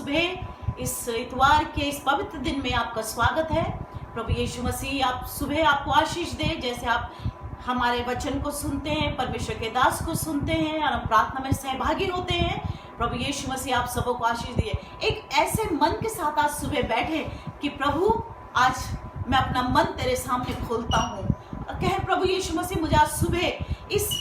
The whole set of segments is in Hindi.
सुबह इस इतवार के इस पवित्र दिन में आपका स्वागत है। प्रभु यीशु मसीह आप सुबह आपको आशीष दे। जैसे आप हमारे वचन को सुनते हैं, परमेश्वर के दास को सुनते हैं और हम प्रार्थना में सहभागी होते हैं, प्रभु यीशु मसीह आप सबों को आशीष दिए। एक ऐसे मन के साथ आज सुबह बैठे कि प्रभु आज मैं अपना मन तेरे सामने खोलता हूँ। कहे प्रभु यीशु मसीह मुझे आज सुबह इस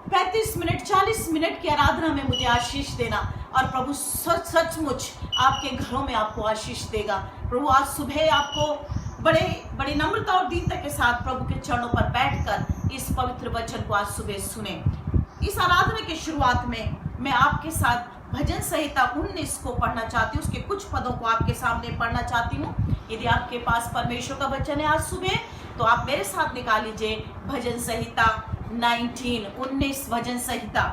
35 मिनट 40 मिनट की आराधना में मुझे आशीष देना, और प्रभु सचमुच आपके घरों में आपको आशीष देगा। प्रभु आज सुबह आपको बड़े नम्रता और दीनता के साथ प्रभु के चरणों पर बैठकर इस पवित्र वचन को आज सुबह सुने। इस आराधना की शुरुआत में मैं आपके साथ भजन संहिता 19 को पढ़ना चाहती हूँ। उसके कुछ पदों को आपके सामने पढ़ना चाहती हूँ। यदि आपके पास परमेश्वर का वचन है आज सुबह तो आप मेरे साथ निकाल लीजिए भजन संहिता 19 भजन संहिता।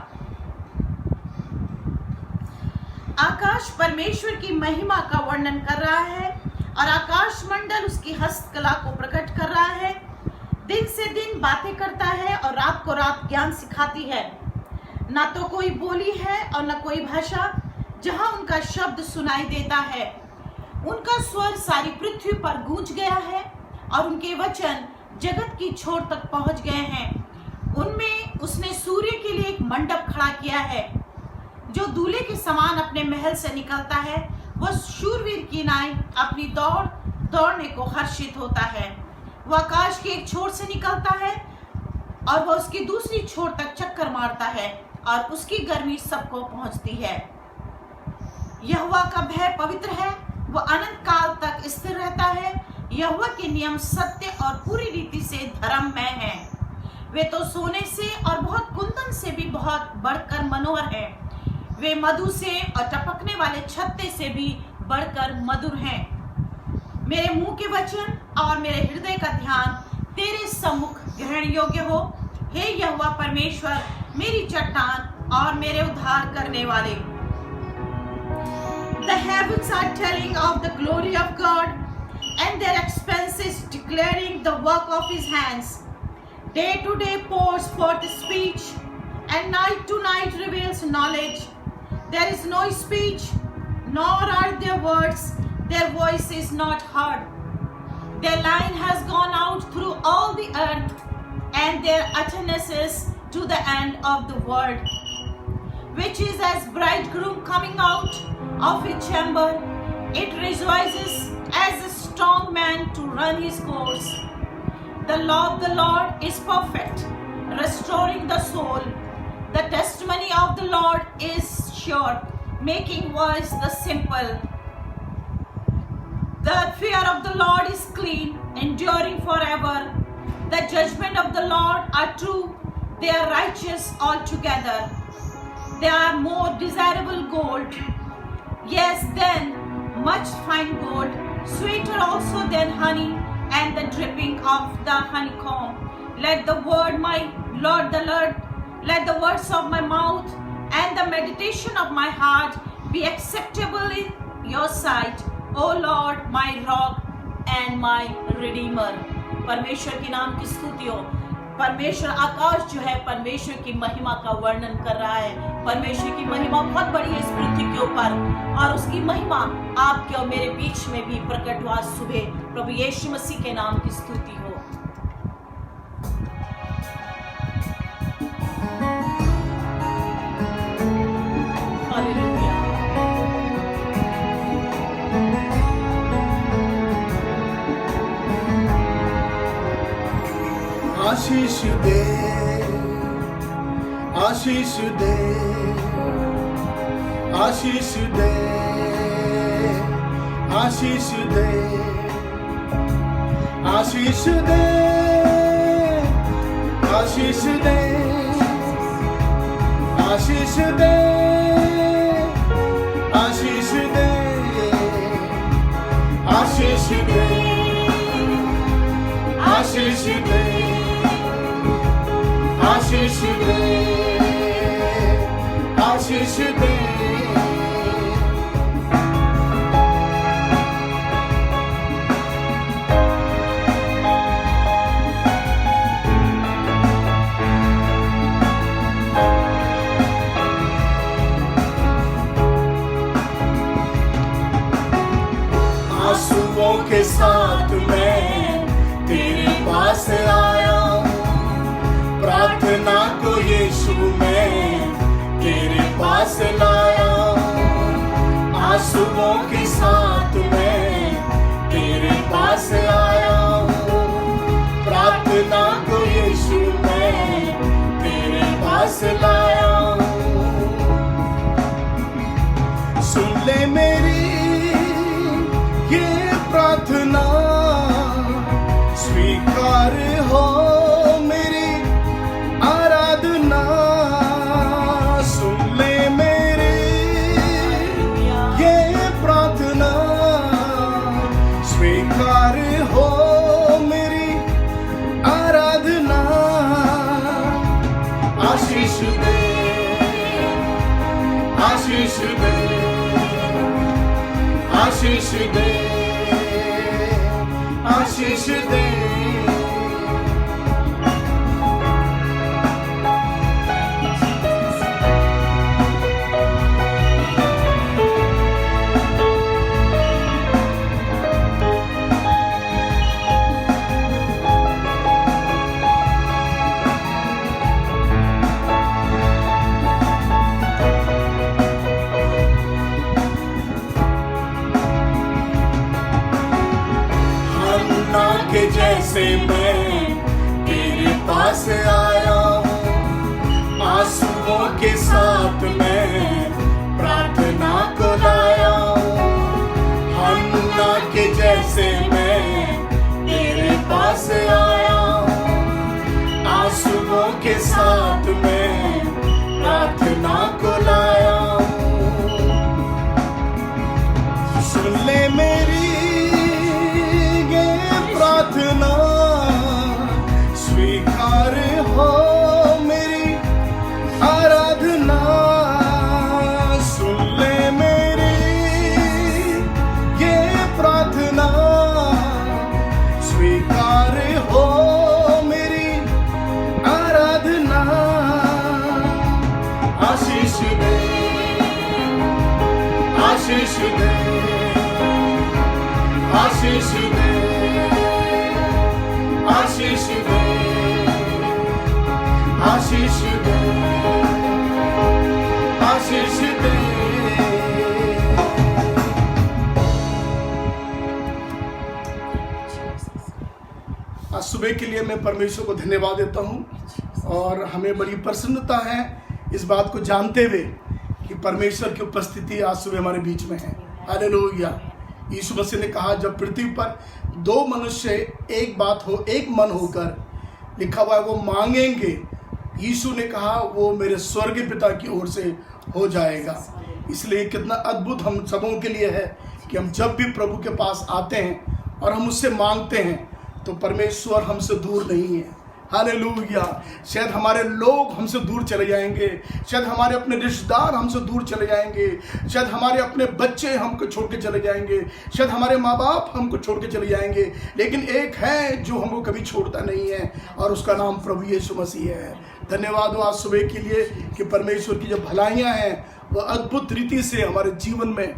आकाश परमेश्वर की महिमा का वर्णन कर रहा है और आकाश मंडल उसकी हस्तकला को प्रकट कर रहा है। दिन से दिन बातें करता है और रात को रात ज्ञान सिखाती है। ना तो कोई बोली है और न कोई भाषा जहां उनका शब्द सुनाई देता है। उनका स्वर सारी पृथ्वी पर गूंज गया है और उनके वचन जगत की छोर तक पहुंच गए हैं। उनमें उसने सूर्य के लिए एक मंडप खड़ा किया है जो दूल्हे के समान अपने महल से निकलता है। वह शूरवीर की नाई अपनी दौड़ने को हर्षित होता है। वह आकाश के एक छोर से निकलता है और वह उसकी दूसरी छोर तक चक्कर मारता है और उसकी गर्मी सबको पहुंचती है। यहोवा का भय पवित्र है, वह अनंत काल तक स्थिर रहता है। यहोवा के नियम सत्य और पूरी रीति से धर्ममय हैं। वे तो सोने से और बहुत कुंदन से भी बहुत बढ़कर मनोहर हैं। वे मधु से और टपकने वाले छत्ते से भी बढ़कर मधुर हैं। मेरे मुंह के वचन और मेरे हृदय का ध्यान तेरे सम्मुख ग्रहण योग्य हो। हे यहोवा परमेश्वर, मेरी चट्टान और मेरे उद्धार करने वाले। The heavens are telling of the glory of God, and their expanses declaring the work of His hands. Day to day pours forth speech, and night to night reveals knowledge. There is no speech, nor are there words. Their voice is not heard. Their line has gone out through all the earth, and their utterances to the end of the world. Which is as bridegroom coming out of his chamber. It rejoices as a strong man to run his course. The law of the Lord is perfect, restoring the soul. The testimony of the Lord is sure, making wise the simple. The fear of the Lord is clean, enduring forever. The judgment of the Lord are true, they are righteous altogether. They are more desirable gold, yes, than much fine gold, sweeter also than honey, and the dripping of the honeycomb. Let the word let the words of my mouth and the meditation of my heart be acceptable in your sight, O Lord, my rock and my redeemer. परमेश्वर के नाम की स्तुति हो। परमेश्वर आकाश जो है परमेश्वर की महिमा का वर्णन कर रहा है। परमेश्वर की महिमा बहुत बड़ी है इस पृथ्वी के ऊपर, और उसकी महिमा आपके और मेरे बीच में भी प्रकट हुआ सुबह। प्रभु यीशु मसीह के नाम की स्तुति हो। हालेलुया। आशीष दे, आशीष दे, आशीष दे, आशीष दे, आशीष दे, आशीष दे, आशीष दे, आशीष दे, आशीष दे, आशीष दे, आशीष दे, आशीष दे। आंसुओं के साथ मैं तेरे पास आया हूँ। प्रार्थना को यीशु मैं तेरे पास लाया हूँ। आंसुओं के साथ मैं तेरे पास आया हूँ। प्रार्थना को यीशु मैं तेरे पास लाया हूँ। सुन ले मेरी ये प्रार्थना, स्वीकार हो मेरी आराधना। सुन ले मेरी ये प्रार्थना, स्वीकार हो मेरी आराधना। आशीष दे, आशीष दे, आशीष दे, आशीष दे। के जैसे मैं तेरे पास आया हूँ। आंसुओं के साथ मैं प्रार्थना को लाया हूँ। हन्ना के जैसे मैं तेरे पास आया हूँ। आंसुओं के साथ मैं प्रार्थना को लाया हूँ। सुन ले मेरी प्रार्थना, स्वीकार हो मेरी आराधना। सुन ले मेरी ये प्रार्थना, स्वीकार हो मेरी आराधना। आशीष दे, आशीष दे, आशीष दे, आशीष दे, आशीष दे, आशीष दे। आज सुबह के लिए मैं परमेश्वर को धन्यवाद देता हूँ और हमें बड़ी प्रसन्नता है इस बात को जानते हुए कि परमेश्वर की उपस्थिति आज सुबह हमारे बीच में है। हालेलुया। यीशु मसीह ने कहा जब पृथ्वी पर दो मनुष्य एक बात हो, एक मन होकर, लिखा हुआ है वो मांगेंगे, यीशु ने कहा वो मेरे स्वर्गीय पिता की ओर से हो जाएगा। इसलिए कितना अद्भुत हम सबों के लिए है कि हम जब भी प्रभु के पास आते हैं और हम उससे मांगते हैं तो परमेश्वर हमसे दूर नहीं है। हालेलुया। शायद हमारे लोग हमसे दूर चले जाएंगे, शायद हमारे अपने रिश्तेदार हमसे दूर चले जाएंगे, शायद हमारे अपने बच्चे हमको छोड़ के चले जाएंगे, शायद हमारे माँ बाप हमको छोड़ के चले जाएंगे, लेकिन एक है जो हमको कभी छोड़ता नहीं है और उसका नाम प्रभु यीशु मसीह है। धन्यवाद हो आज सुबह के लिए कि परमेश्वर की जो भलाइयाँ हैं वह अद्भुत रीति से हमारे जीवन में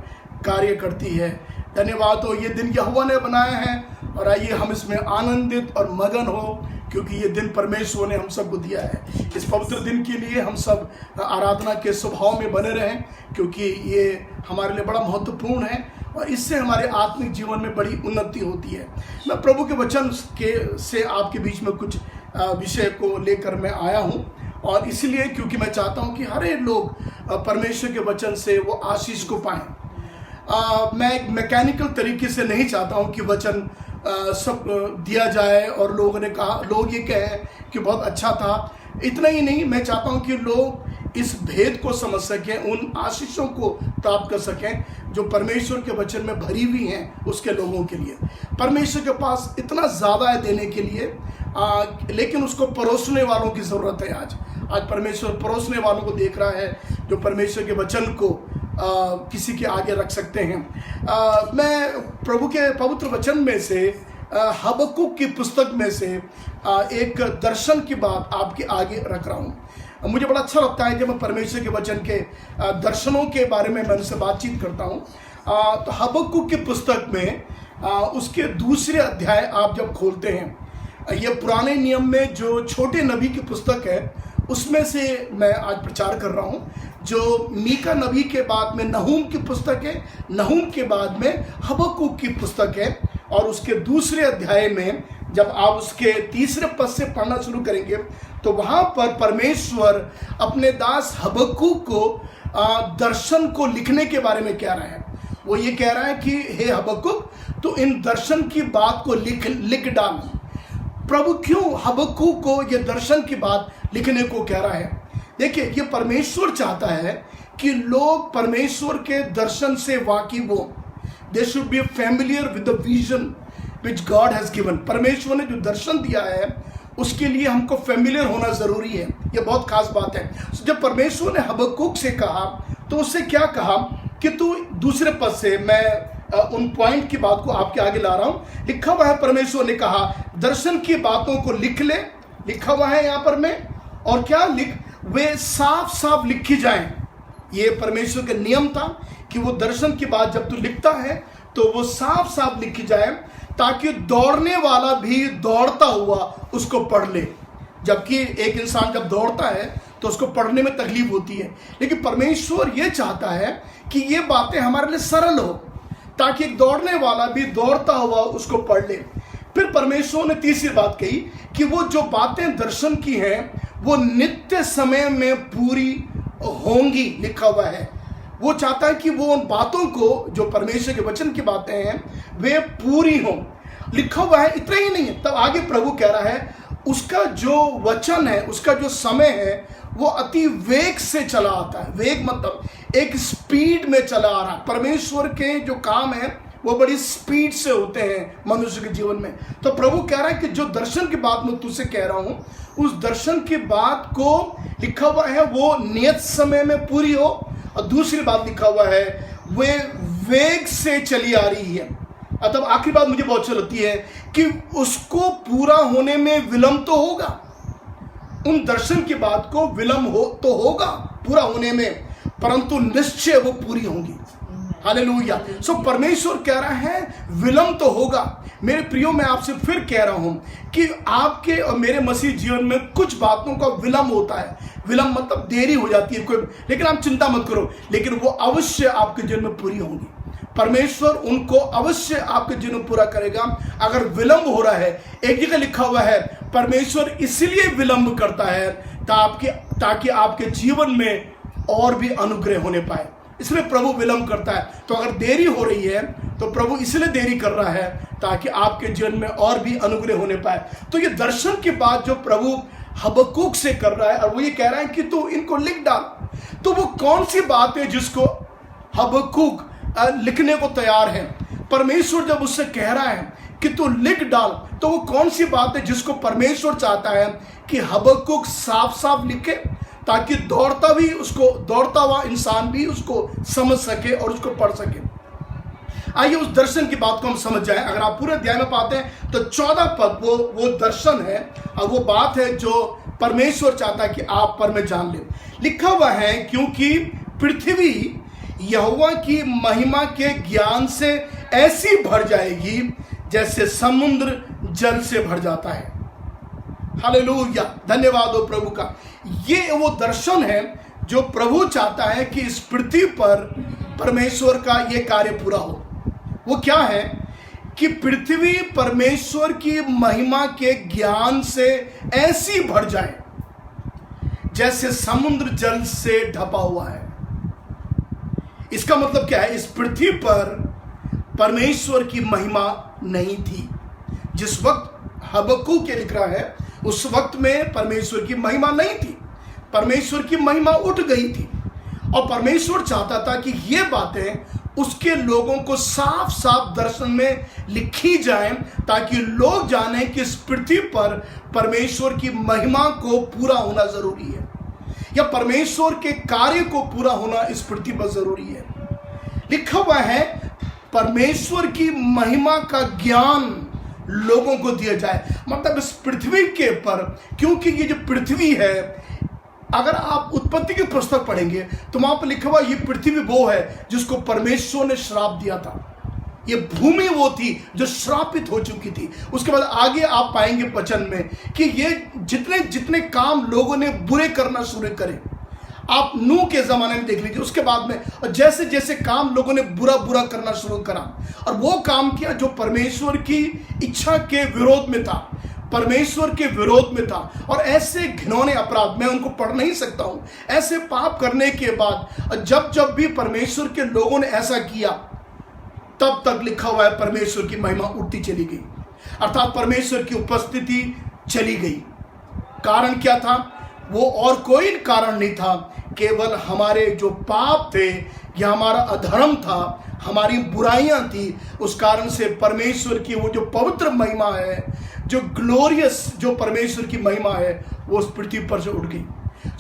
कार्य करती है। धन्यवाद हो, ये दिन यहोवा ने बनाया है और आइए हम इसमें आनंदित और मगन हो, क्योंकि ये दिन परमेश्वर ने हम सबको दिया है। इस पवित्र दिन के लिए हम सब आराधना के स्वभाव में बने रहें, क्योंकि ये हमारे लिए बड़ा महत्वपूर्ण है और इससे हमारे आत्मिक जीवन में बड़ी उन्नति होती है। मैं प्रभु के वचन से आपके बीच में कुछ विषय को लेकर मैं आया हूँ, और इसलिए क्योंकि मैं चाहता हूँ कि हर एक लोग परमेश्वर के वचन से वो आशीष को पाएं। मैं एक मैकेनिकल तरीके से नहीं चाहता हूँ कि वचन सब दिया जाए और लोगों ने कहा, लोग ये कहें कि बहुत अच्छा था। इतना ही नहीं, मैं चाहता हूँ कि लोग इस भेद को समझ सकें, उन आशीषों को प्राप्त कर सकें जो परमेश्वर के वचन में भरी हुई हैं उसके लोगों के लिए। परमेश्वर के पास इतना ज़्यादा है देने के लिए, लेकिन उसको परोसने वालों की ज़रूरत है। आज परमेश्वर परोसने वालों को देख रहा है जो परमेश्वर के वचन को किसी के आगे रख सकते हैं। मैं प्रभु के पवित्र वचन में से हबक्कुक की पुस्तक में से एक दर्शन की बात आपके आगे रख रहा हूँ। मुझे बड़ा अच्छा लगता है जब मैं परमेश्वर के वचन के दर्शनों के बारे में मैं उनसे बातचीत करता हूँ। तो हबक्कुक की पुस्तक में उसके दूसरे अध्याय आप जब खोलते हैं, ये पुराने नियम में जो छोटे नबी की पुस्तक है उसमें से मैं आज प्रचार कर रहा हूँ, जो मीका नबी के बाद में नहूम की पुस्तक है, नहूम के बाद में हबक्कुक की पुस्तक है। और उसके दूसरे अध्याय में जब आप उसके तीसरे पद से पढ़ना शुरू करेंगे तो वहाँ पर परमेश्वर अपने दास हबक्कुक को दर्शन को लिखने के बारे में कह रहा है। वो ये कह रहा है कि हे हबक्कुक, तो इन दर्शन की बात को लिख डाल। प्रभु क्यों हबक्कुक को ये दर्शन की बात लिखने को कह रहा है? देखिए, ये परमेश्वर चाहता है कि लोग परमेश्वर के दर्शन से वाकिफ हो। They should be familiar with the vision which God has given. परमेश्वर ने जो दर्शन दिया है उसके लिए हमको फैमिलियर होना जरूरी है। ये बहुत खास बात है। जब परमेश्वर ने हबक्कुक से कहा तो उससे क्या कहा कि तू दूसरे पद से, मैं उन पॉइंट की बात को आपके आगे ला रहा हूं। लिखा हुआ है, परमेश्वर ने कहा दर्शन की बातों को लिख ले। लिखा हुआ है यहां पर में, और क्या लिख, वे साफ साफ लिखी जाएं। ये परमेश्वर का नियम था कि वो दर्शन की बात जब तू लिखता है तो वो साफ साफ लिखी जाए, ताकि दौड़ने वाला भी दौड़ता हुआ उसको पढ़ ले। जबकि एक इंसान जब दौड़ता है तो उसको पढ़ने में तकलीफ होती है, लेकिन परमेश्वर ये चाहता है कि ये बातें हमारे लिए सरल हो, ताकि दौड़ने वाला भी दौड़ता हुआ उसको पढ़ ले। फिर परमेश्वर ने तीसरी बात कही कि वो जो बातें दर्शन की हैं वो नित्य समय में पूरी होंगी। लिखा हुआ है, वो चाहता है कि वो उन बातों को, जो परमेश्वर के वचन की बातें हैं, वे पूरी हों। लिखा हुआ है, इतना ही नहीं है, तब आगे प्रभु कह रहा है उसका जो वचन है, उसका जो समय है, वो अति वेग से चला आता है। वेग मतलब एक स्पीड में चला आ रहा है। परमेश्वर के जो काम है वो बड़ी स्पीड से होते हैं मनुष्य के जीवन में। तो प्रभु कह रहा है कि जो दर्शन की बात मैं तुझसे कह रहा हूं, उस दर्शन की बात को, लिखा हुआ है, वो नियत समय में पूरी हो। और दूसरी बात लिखा हुआ है, वे वेग से चली आ रही है। तब आखिरी बात मुझे बहुत अच्छी लगती है कि उसको पूरा होने में विलंब तो होगा। उन दर्शन की बात को विलंब हो तो होगा पूरा होने में, परंतु निश्चय वो पूरी होंगी। हालेलुया। सो परमेश्वर कह रहा है विलंब तो होगा। मेरे प्रियो, मैं आपसे फिर कह रहा हूं कि आपके और मेरे मसीह जीवन में कुछ बातों का विलंब होता है। विलंब मतलब देरी हो जाती है कोई, लेकिन आप चिंता मत करो, लेकिन वो अवश्य आपके जीवन में पूरी होंगी। परमेश्वर उनको अवश्य आपके जीवन में पूरा करेगा। अगर विलंब हो रहा है, एक जगह लिखा हुआ है परमेश्वर इसलिए विलंब करता है ताकि आपके जीवन में और भी अनुग्रह होने पाए, इसलिए प्रभु विलंब करता है। तो अगर देरी हो रही है तो प्रभु इसलिए देरी कर रहा है ताकि आपके जीवन में और भी अनुग्रह होने पाए। तो ये दर्शन की बात जो प्रभु हबक्कुक से कर रहा है, और वो ये कह रहा है कि तू इनको लिख डाल। तो वो कौन सी बात है जिसको हबक्कुक लिखने को तैयार है? परमेश्वर जब उससे कह रहा है कि तू लिख डाल, तो वो कौन सी बात है जिसको परमेश्वर चाहता है कि हबक्कुक साफ साफ लिखे, ताकि दौड़ता हुआ इंसान भी उसको समझ सके और उसको पढ़ सके। आइए उस दर्शन की बात को हम समझ जाएं। अगर आप पूरे अध्याय में पाते हैं तो 14 पद वो दर्शन है, और वो बात है जो परमेश्वर चाहता है कि आप पर में जान ले। लिखा हुआ है, क्योंकि पृथ्वी यहोवा की महिमा के ज्ञान से ऐसी भर जाएगी जैसे समुद्र जल से भर जाता है। हालेलुया, धन्यवाद हो प्रभु का। ये वो दर्शन है जो प्रभु चाहता है कि इस पृथ्वी पर परमेश्वर का ये कार्य पूरा हो। वो क्या है कि पृथ्वी परमेश्वर की महिमा के ज्ञान से ऐसी भर जाए जैसे समुद्र जल से ढपा हुआ है। इसका मतलब क्या है? इस पृथ्वी पर परमेश्वर की महिमा नहीं थी। जिस वक्त हबक्कुक के लिख रहा है उस वक्त में परमेश्वर की महिमा नहीं थी, परमेश्वर की महिमा उठ गई थी। और परमेश्वर चाहता था कि ये बातें उसके लोगों को साफ साफ दर्शन में लिखी जाएं, ताकि लोग जानें कि इस पृथ्वी पर परमेश्वर की महिमा को पूरा होना जरूरी है, या परमेश्वर के कार्य को पूरा होना इस पृथ्वी पर जरूरी है। लिखा हुआ है परमेश्वर की महिमा का ज्ञान लोगों को दिया जाए, मतलब इस पृथ्वी के पर, क्योंकि ये जो पृथ्वी है, अगर आप उत्पत्ति की पुस्तक पढ़ेंगे तो वहां पर लिखा हुआ ये पृथ्वी वो है जिसको परमेश्वर ने श्राप दिया था। ये भूमि वो थी जो श्रापित हो चुकी थी। उसके बाद आगे आप पाएंगे वचन में कि ये जितने जितने काम लोगों ने बुरे करना शुरू करे, आप नूह के जमाने में देख लीजिए, उसके बाद में और जैसे जैसे काम लोगों ने बुरा बुरा करना शुरू करा और वो काम किया जो परमेश्वर की इच्छा के विरोध में था, परमेश्वर के विरोध में था। और ऐसे घिनौने अपराध, मैं उनको पढ़ नहीं सकता हूं, ऐसे पाप करने के बाद जब जब भी परमेश्वर के लोगों ने ऐसा किया, तब तक लिखा हुआ है परमेश्वर की महिमा उठती चली गई, अर्थात परमेश्वर की उपस्थिति चली गई। कारण क्या था? वो और कोई कारण नहीं था, केवल हमारे जो पाप थे या हमारा अधर्म था, हमारी बुराइयां थी। उस कारण से परमेश्वर की वो जो पवित्र महिमा है, जो ग्लोरियस जो परमेश्वर की महिमा है, वो उस पृथ्वी पर से उठ गई।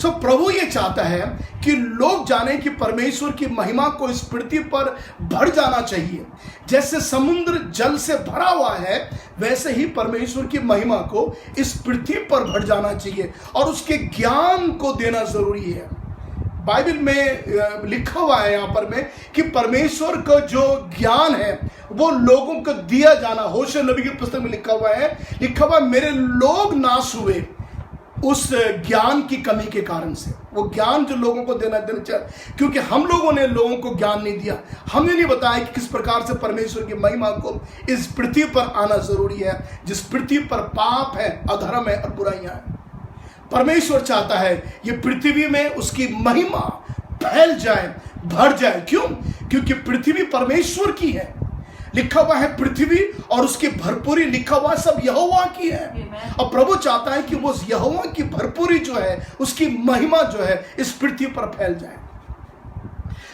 सो प्रभु ये चाहता है कि लोग जाने कि परमेश्वर की महिमा को इस पृथ्वी पर भर जाना चाहिए। जैसे समुद्र जल से भरा हुआ है, वैसे ही परमेश्वर की महिमा को इस पृथ्वी पर भर जाना चाहिए और उसके ज्ञान को देना जरूरी है। बाइबल में लिखा हुआ है यहाँ पर में कि परमेश्वर का जो ज्ञान है वो लोगों को दिया जाना। होशे नबी की पुस्तक में लिखा हुआ है मेरे लोग नाश हुए उस ज्ञान की कमी के कारण से। वो ज्ञान जो लोगों को देना चाहिए, क्योंकि हम लोगों ने लोगों को ज्ञान नहीं दिया, हमने नहीं बताया कि किस प्रकार से परमेश्वर की महिमा को इस पृथ्वी पर आना जरूरी है, जिस पृथ्वी पर पाप है, अधर्म है और बुराइयां हैं। परमेश्वर चाहता है ये पृथ्वी में उसकी महिमा फैल जाए, भर जाए। क्यों? क्योंकि पृथ्वी परमेश्वर की है। लिखा हुआ है पृथ्वी और उसकी भरपूरी, लिखा हुआ सब यहोवा की है। और प्रभु चाहता है कि वो यहोवा की भरपूरी जो है, उसकी महिमा जो है, इस पृथ्वी पर फैल जाए।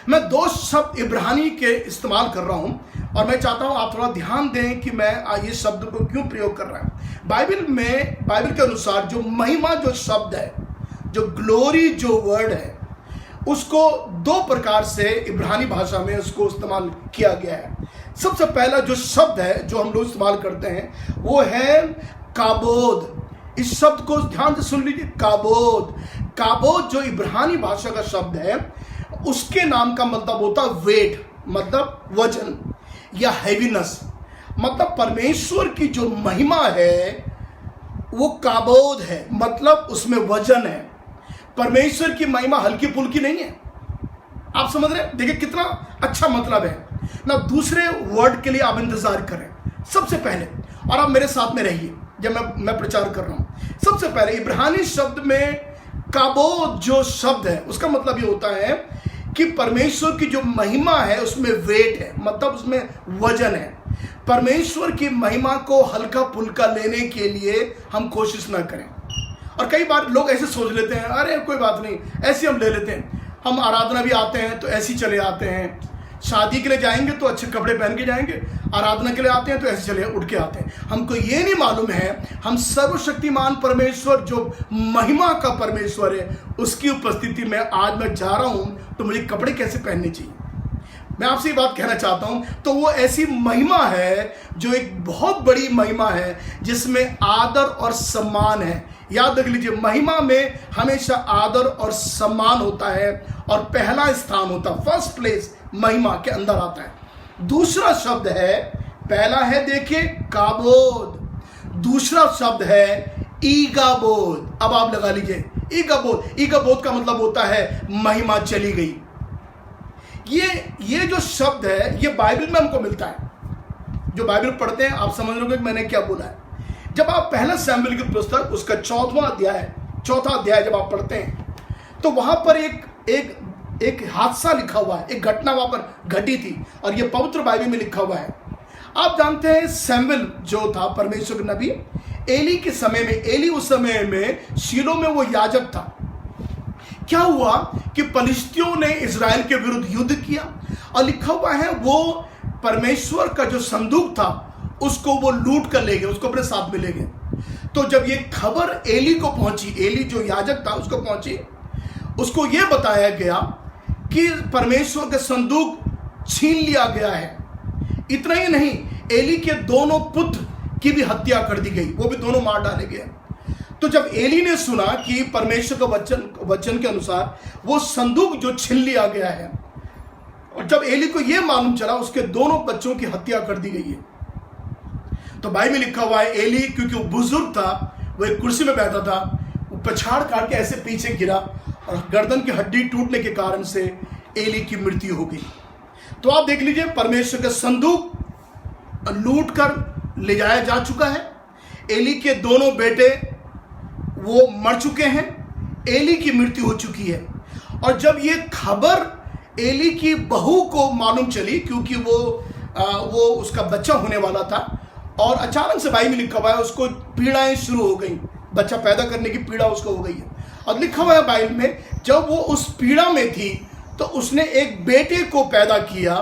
मैं दो शब्द इब्रानी के इस्तेमाल कर रहा हूं और मैं चाहता हूं आप थोड़ा ध्यान दें कि मैं ये शब्द को क्यों प्रयोग कर रहा हूं। बाइबल के अनुसार जो महिमा जो शब्द है, जो ग्लोरी जो वर्ड है, उसको दो प्रकार से इब्रानी भाषा में उसको इस्तेमाल किया गया है। सबसे पहला जो शब्द है जो हम लोग इस्तेमाल करते हैं वो है काबोद। इस शब्द को ध्यान से सुन लीजिए, काबोद। काबोद जो इब्रानी भाषा का शब्द है, उसके नाम का मतलब होता है वेट, मतलब वजन या हैवीनेस। मतलब परमेश्वर की जो महिमा है वो काबोद है, मतलब उसमें वजन है। परमेश्वर की महिमा हल्की फुल्की नहीं है। आप समझ रहे हैं? देखिए कितना अच्छा मतलब है ना। दूसरे वर्ड के लिए आप इंतजार करें सबसे पहले, और आप मेरे साथ में रहिए जब मैं प्रचार कर रहा हूं। सबसे पहले इब्रानी शब्द में काबोद जो शब्द है, उसका मतलब ये होता है कि परमेश्वर की जो महिमा है उसमें वेट है, मतलब उसमें वजन है। परमेश्वर की महिमा को हल्का फुल्का लेने के लिए हम कोशिश ना करें। और कई बार लोग ऐसे सोच लेते हैं, अरे कोई बात नहीं, ऐसे हम ले लेते हैं। हम आराधना भी आते हैं तो ऐसे ही चले आते हैं, शादी के लिए जाएंगे तो अच्छे कपड़े पहन के जाएंगे, आराधना के लिए आते हैं तो ऐसे चले उठ के आते हैं। हमको ये नहीं मालूम है हम सर्वशक्तिमान परमेश्वर जो महिमा का परमेश्वर है, उसकी उपस्थिति में आज मैं जा रहा हूं तो मुझे कपड़े कैसे पहनने चाहिए। मैं आपसे ये बात कहना चाहता हूं, तो वो ऐसी महिमा है जो एक बहुत बड़ी महिमा है जिसमें आदर और सम्मान है। याद रख लीजिए, महिमा में हमेशा आदर और सम्मान होता है और पहला स्थान होता है, फर्स्ट प्लेस महिमा के अंदर आता है। दूसरा शब्द है, पहला है देखिए काबोद, दूसरा शब्द है ईगाबोद। अब आप लगा लीजिए ईगाबोद। ईगाबोद का मतलब होता है महिमा चली गई। ये जो शब्द है ये बाइबल में हमको मिलता है। जो बाइबल पढ़ते हैं आप समझ लोगे कि मैंने क्या बोला है। जब आप पहला शमूएल की पुस्तक उसका चौथा अध्याय जब आप पढ़ते हैं तो वहां पर एक हादसा लिखा हुआ है, एक घटना वहां पर घटी थी और ये पवित्र बाइबल में लिखा हुआ है। आप जानते हैं शमूएल जो था परमेश्वर के नबी, एली के समय में, एली उस समय में शीलो में वो याजक था। क्या हुआ कि फलिश्तियों ने इजराइल के विरुद्ध युद्ध किया और लिखा हुआ है वो परमेश्वर का जो संदूक था उसको वो लूट कर ले गए, उसको अपने साथ में ले गए। तो जब ये खबर एली को पहुंची, एली जो याजक था उसको पहुंची, उसको ये बताया गया कि परमेश्वर का संदूक छीन लिया गया है। इतना ही नहीं, एली के दोनों पुत्र की भी हत्या कर दी गई, वो भी दोनों मार डाले गए। तो जब एली ने सुना कि परमेश्वर का वचन के अनुसार वो संदूक जो छीन लिया गया है, और जब एली को यह मालूम चला उसके दोनों बच्चों की हत्या कर दी गई है। तो बाइबल में लिखा हुआ है एली क्योंकि वो बुजुर्ग था, वो एक कुर्सी में बैठा था, वो पछाड़ काट के ऐसे पीछे गिरा और गर्दन की हड्डी टूटने के कारण से एली की मृत्यु हो गई। तो आप देख लीजिए परमेश्वर का संदूक लूट कर ले जाया जा चुका है। एली के दोनों बेटे वो मर चुके हैं, एली की मृत्यु हो चुकी है। और जब ये खबर एली की बहू को मालूम चली, क्योंकि वो उसका बच्चा होने वाला था, और अचानक से बाइबल में लिखा हुआ है उसको पीड़ाएं शुरू हो गई, बच्चा पैदा करने की पीड़ा उसको हो गई है। और लिखा हुआ है बाइबल में जब वो उस पीड़ा में थी तो उसने एक बेटे को पैदा किया,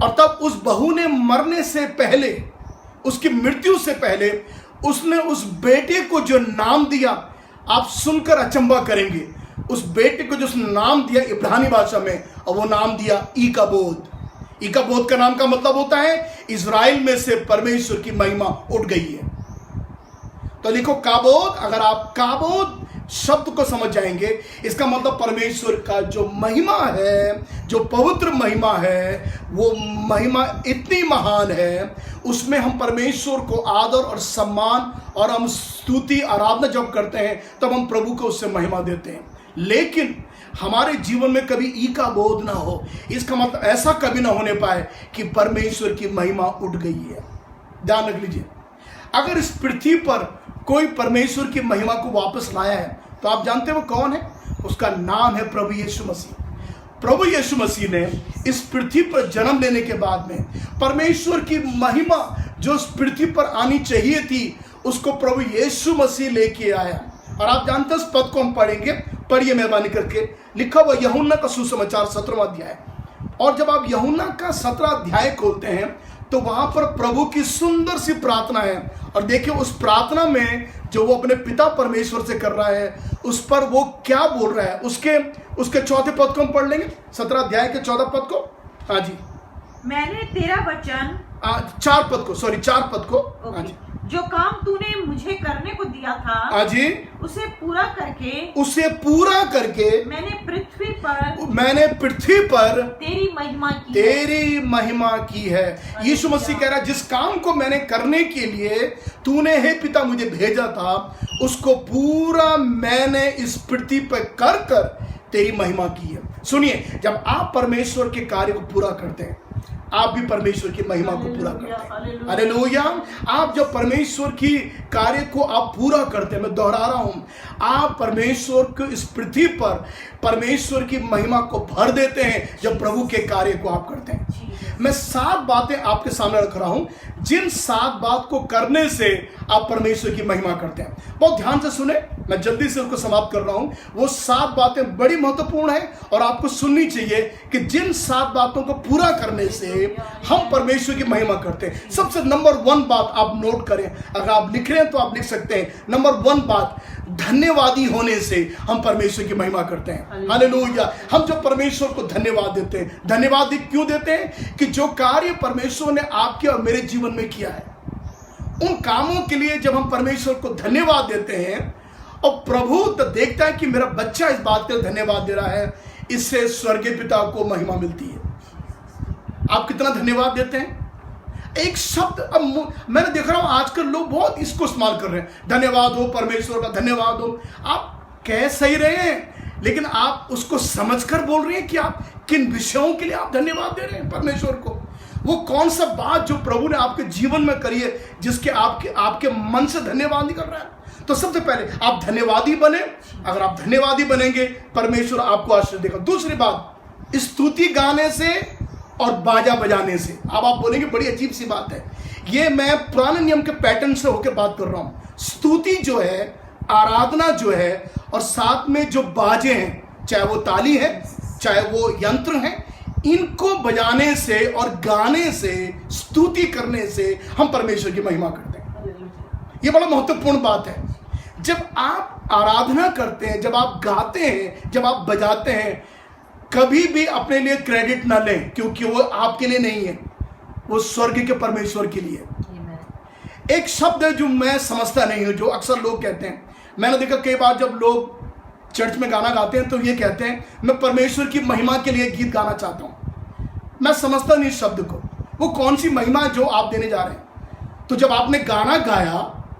और तब उस बहू ने मरने से पहले, उसकी मृत्यु से पहले, उसने उस बेटे को जो नाम दिया, आप सुनकर अचंभा करेंगे, उस बेटे को जो उसने नाम दिया इब्रानी भाषा में, और वो नाम दिया ईकाबोद। ईकाबोद का नाम का मतलब होता है इज़राइल में से परमेश्वर की महिमा उठ गई है। तो लिखो काबोद। अगर आप काबोद शब्द को समझ जाएंगे, इसका मतलब परमेश्वर का जो महिमा है, जो पवित्र महिमा है, वो महिमा इतनी महान है, उसमें हम परमेश्वर को आदर और सम्मान और हम स्तुति आराधना जब करते हैं तब हम प्रभु को उससे महिमा देते हैं। लेकिन हमारे जीवन में कभी ईकाबोद ना हो, इसका मतलब ऐसा कभी ना होने पाए कि परमेश्वर की महिमा उठ गई है। ध्यान रख लीजिए, अगर इस पृथ्वी पर कोई परमेश्वर की महिमा को वापस लाया है तो आप जानते हैं वो कौन है? उसका नाम है प्रभु यीशु मसीह। प्रभु यीशु मसीह ने इस पृथ्वी पर जन्म लेने के बाद में परमेश्वर की महिमा जो इस पृथ्वी पर आनी चाहिए थी, उसको प्रभु यीशु मसीह लेके आया। और आप जानते हैं उस पद को हम पढ़ेंगे, पढ़िए मेहरबानी करके। लिखा हुआ यूहन्ना का सुसमाचार 17वां अध्याय, और जब आप यूहन्ना का 17वां अध्याय खोलते हैं तो वहां पर प्रभु की सुंदर सी प्रार्थना है। और देखिए उस प्रार्थना में जो वो अपने पिता परमेश्वर से कर रहा है, उस पर वो क्या बोल रहा है, उसके चौथे पद को हम पढ़ लेंगे, 17 अध्याय के 14 पद को। हाँ जी, मैंने तेरा वचन, 4 पद को, सॉरी 4 पद को। हाँ जी, जो काम तूने मुझे करने को दिया था, हाँ जी, उसे पूरा करके मैंने पृथ्वी पर तेरी महिमा की है। यीशु मसीह कह रहा है जिस काम को मैंने करने के लिए तूने हे पिता मुझे भेजा था, उसको पूरा मैंने इस पृथ्वी पर कर तेरी महिमा की है। सुनिए, जब आप परमेश्वर के कार्य को पूरा करते हैं, आप भी परमेश्वर की महिमा को पूरा करते हैं। हालेलुया। आप जब परमेश्वर की कार्य को आप पूरा करते हैं, मैं दोहरा रहा हूं, आप परमेश्वर को इस पृथ्वी पर परमेश्वर की महिमा को भर देते हैं जब प्रभु के कार्य को आप करते हैं। मैं 7 बातें आपके सामने रख रहा हूं, जिन 7 बात को करने से आप परमेश्वर की महिमा करते हैं। बहुत ध्यान से सुने, मैं जल्दी से उसको समाप्त कर रहा हूं। वो 7 बातें बड़ी महत्वपूर्ण है और आपको सुननी चाहिए कि जिन 7 बातों को पूरा करने से हम परमेश्वर की महिमा करते हैं। सबसे नंबर 1 बात आप नोट करें, अगर आप लिख रहे हैं तो आप लिख सकते हैं। नंबर 1 बात, धन्यवादी होने से हम परमेश्वर की महिमा करते हैं। हालेलुया। हम जब परमेश्वर को धन्यवाद देते हैं, धन्यवाद क्यों देते हैं? कि जो कार्य परमेश्वर ने आपके और मेरे जीवन में किया है, उन कामों के लिए जब हम परमेश्वर को धन्यवाद देते हैं, और प्रभु तो देखता है कि मेरा बच्चा इस बात के लिए धन्यवाद दे रहा है, इससे स्वर्गीय पिता को महिमा मिलती है। आप कितना धन्यवाद देते हैं? एक शब्द, अब मैंने देख रहा हूं आजकल लोग बहुत इसको इस्तेमाल कर रहे हैं, धन्यवाद हो परमेश्वर का, धन्यवाद हो। आप कह सही रहे हैं, लेकिन आप उसको समझकर बोल रहे हैं कि आप किन विषयों के लिए आप धन्यवाद दे रहे हैं परमेश्वर को। वो कौन सा बात जो प्रभु ने आपके जीवन में करी है जिसके आपके मन से धन्यवाद निकल रहा है। तो सबसे पहले आप धन्यवादी बने। अगर आप धन्यवादी बनेंगे, परमेश्वर आपको आशीर्वाद देगा। दूसरी बात, स्तुति गाने से और बाजा बजाने से। अब आप बोलेंगे बड़ी अजीब सी बात है, ये मैं पुराने नियम के पैटर्न से होकर बात कर रहा हूं। स्तुति जो है, आराधना जो है, और साथ में जो बाजे हैं, चाहे वो ताली है, चाहे वो यंत्र हैं, इनको बजाने से और गाने से, स्तुति करने से हम परमेश्वर की महिमा करते हैं। ये बड़ा महत्वपूर्ण बात है। जब आप आराधना करते हैं, जब आप गाते हैं, जब आप बजाते हैं, कभी भी अपने लिए क्रेडिट ना लें, क्योंकि वो आपके लिए नहीं है, वो स्वर्ग के परमेश्वर के लिए। एक शब्द है जो मैं समझता नहीं हूं, जो अक्सर लोग कहते हैं। मैंने देखा कई बार जब लोग चर्च में गाना गाते हैं तो ये कहते हैं मैं परमेश्वर की महिमा के लिए गीत गाना चाहता हूं। मैं समझता नहीं इस शब्द को। वो कौन सी महिमा है जो आप देने जा रहे हैं? तो जब आपने गाना गाया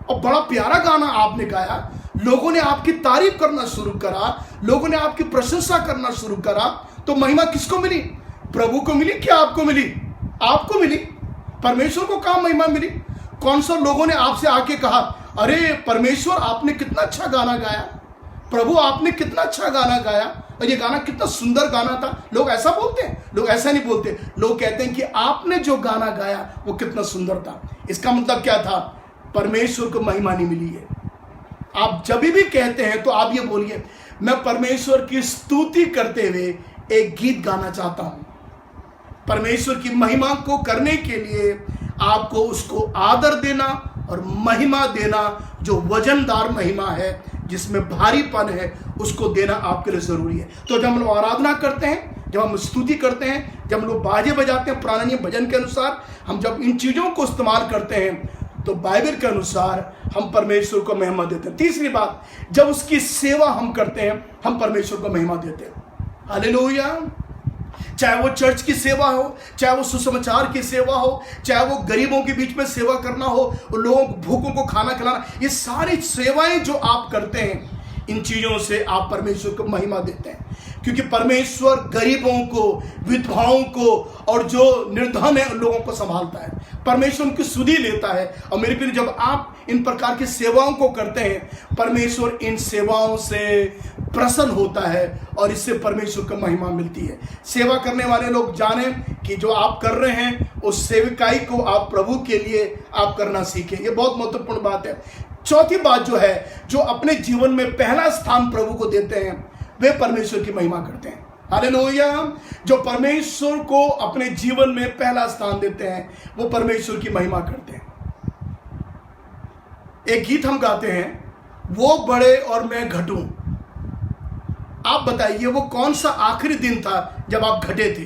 और बड़ा प्यारा गाना आपने गाया, लोगों ने आपकी तारीफ करना शुरू करा, लोगों ने आपकी प्रशंसा करना शुरू करा, तो महिमा किसको मिली? प्रभु को मिली? क्या आपको मिली? आपको मिली। परमेश्वर को कहाँ महिमा मिली? कौन सा लोगों ने आपसे आके कहा, अरे परमेश्वर आपने कितना अच्छा गाना गाया, प्रभु आपने कितना अच्छा गाना गाया, और ये गाना कितना सुंदर गाना था। लोग ऐसा बोलते हैं? लोग ऐसा नहीं बोलते। लोग कहते हैं कि आपने जो गाना गाया वो कितना सुंदर था। इसका मतलब क्या था? परमेश्वर को महिमा नहीं मिली है। आप जब भी कहते हैं तो आप ये बोलिए, मैं परमेश्वर की स्तुति करते हुए एक गीत गाना चाहता हूं। परमेश्वर की महिमा को करने के लिए आपको उसको आदर देना और महिमा देना, जो वजनदार महिमा है, जिसमें भारीपन है, उसको देना आपके लिए जरूरी है। तो जब हम लोग आराधना करते हैं, जब हम स्तुति करते हैं, जब हम लोग बाजे बजाते हैं पुराने नियम भजन के अनुसार, हम जब इन चीजों को इस्तेमाल करते हैं तो बाइबल के अनुसार हम परमेश्वर को महिमा देते हैं। तीसरी बात, जब उसकी सेवा हम करते हैं, हम परमेश्वर को महिमा देते हैं। हालेलुया। चाहे वो चर्च की सेवा हो, चाहे वो सुसमाचार की सेवा हो, चाहे वो गरीबों के बीच में सेवा करना हो, लोगों को भूखों को खाना खिलाना, ये सारी सेवाएं जो आप करते हैं, इन चीजों से आप परमेश्वर को महिमा देते हैं। क्योंकि परमेश्वर गरीबों को, विधवाओं को और जो निर्धन है उन लोगों को संभालता है। परमेश्वर उनकी सुधि लेता है। और मेरे प्रिय, जब आप इन प्रकार की सेवाओं को करते हैं, परमेश्वर इन सेवाओं से प्रसन्न होता है और इससे परमेश्वर को महिमा मिलती है। सेवा करने वाले लोग जाने कि जो आप कर रहे हैं उस सेविकाई को आप प्रभु के लिए आप करना सीखें। ये बहुत महत्वपूर्ण बात है। चौथी बात जो है, जो अपने जीवन में पहला स्थान प्रभु को देते हैं, वे परमेश्वर की महिमा करते हैं। हालेलुया। जो परमेश्वर को अपने जीवन में पहला स्थान देते हैं, वो परमेश्वर की महिमा करते हैं। एक गीत हम गाते हैं, वो बढ़े और मैं घटूं। आप बताइए, वो कौन सा आखिरी दिन था जब आप घटे थे?